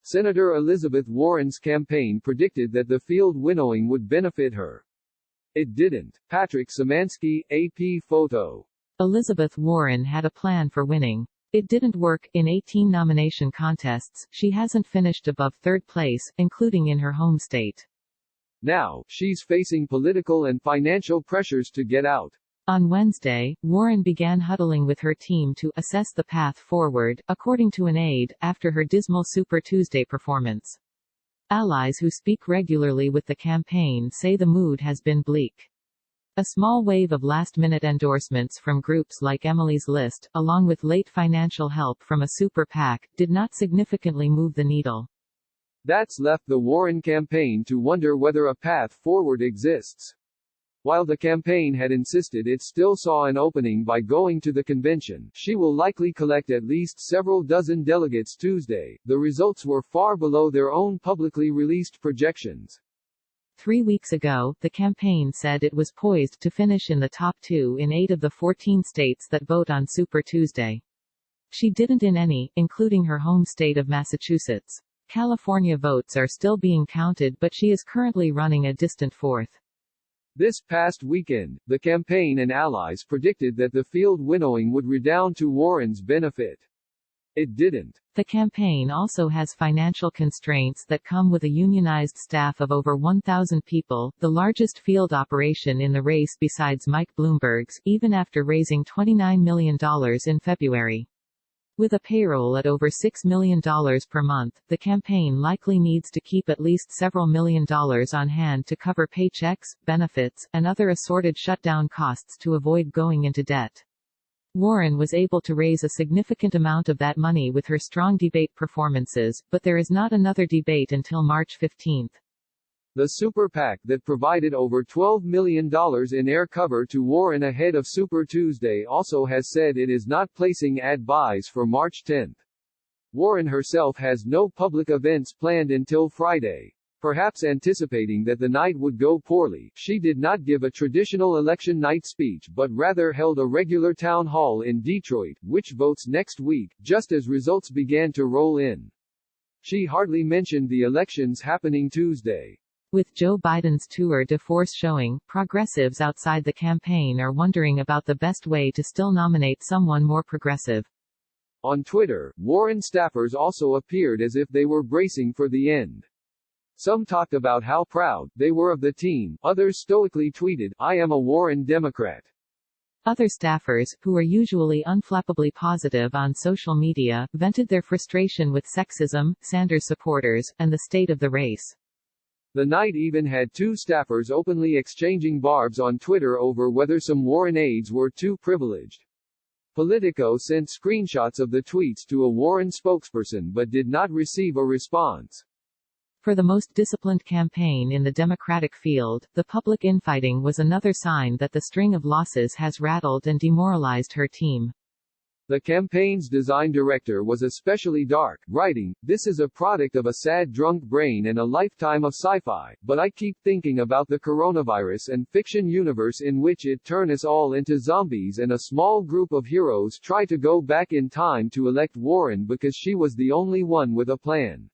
Senator Elizabeth Warren's campaign predicted that the field winnowing would benefit her. It didn't. Patrick Semansky, AP photo. Elizabeth Warren had a plan for winning. It didn't work. In 18 nomination contests, she hasn't finished above third place, including in her home state. Now, she's facing political and financial pressures to get out. On Wednesday, Warren began huddling with her team to assess the path forward, according to an aide, after her dismal Super Tuesday performance. Allies who speak regularly with the campaign say the mood has been bleak. A small wave of last-minute endorsements from groups like Emily's List, along with late financial help from a super PAC, did not significantly move the needle. That's left the Warren campaign to wonder whether a path forward exists. While the campaign had insisted it still saw an opening by going to the convention, she will likely collect at least several dozen delegates Tuesday. The results were far below their own publicly released projections. 3 weeks ago, the campaign said it was poised to finish in the top 2 in 8 of the 14 states that vote on Super Tuesday. She didn't in any, including her home state of Massachusetts. California votes are still being counted, but she is currently running a distant fourth. This past weekend, the campaign and allies predicted that the field winnowing would redound to Warren's benefit. It didn't. The campaign also has financial constraints that come with a unionized staff of over 1,000 people, the largest field operation in the race besides Mike Bloomberg's, even after raising $29 million in February. With a payroll at over $6 million per month, the campaign likely needs to keep at least several million dollars on hand to cover paychecks, benefits, and other assorted shutdown costs to avoid going into debt. Warren was able to raise a significant amount of that money with her strong debate performances, but there is not another debate until March 15. The Super PAC that provided over $12 million in air cover to Warren ahead of Super Tuesday also has said it is not placing ad buys for March 10. Warren herself has no public events planned until Friday. Perhaps anticipating that the night would go poorly, she did not give a traditional election night speech but rather held a regular town hall in Detroit, which votes next week, just as results began to roll in. She hardly mentioned the elections happening Tuesday. With Joe Biden's tour de force showing, progressives outside the campaign are wondering about the best way to still nominate someone more progressive. On Twitter, Warren staffers also appeared as if they were bracing for the end. Some talked about how proud they were of the team, others stoically tweeted, "I am a Warren Democrat." Other staffers, who are usually unflappably positive on social media, vented their frustration with sexism, Sanders supporters, and the state of the race. The night even had 2 staffers openly exchanging barbs on Twitter over whether some Warren aides were too privileged. Politico sent screenshots of the tweets to a Warren spokesperson but did not receive a response. For the most disciplined campaign in the Democratic field, the public infighting was another sign that the string of losses has rattled and demoralized her team. The campaign's design director was especially dark, writing, "This is a product of a sad drunk brain and a lifetime of sci-fi, but I keep thinking about the coronavirus and fiction universe in which it turned us all into zombies and a small group of heroes try to go back in time to elect Warren because she was the only one with a plan."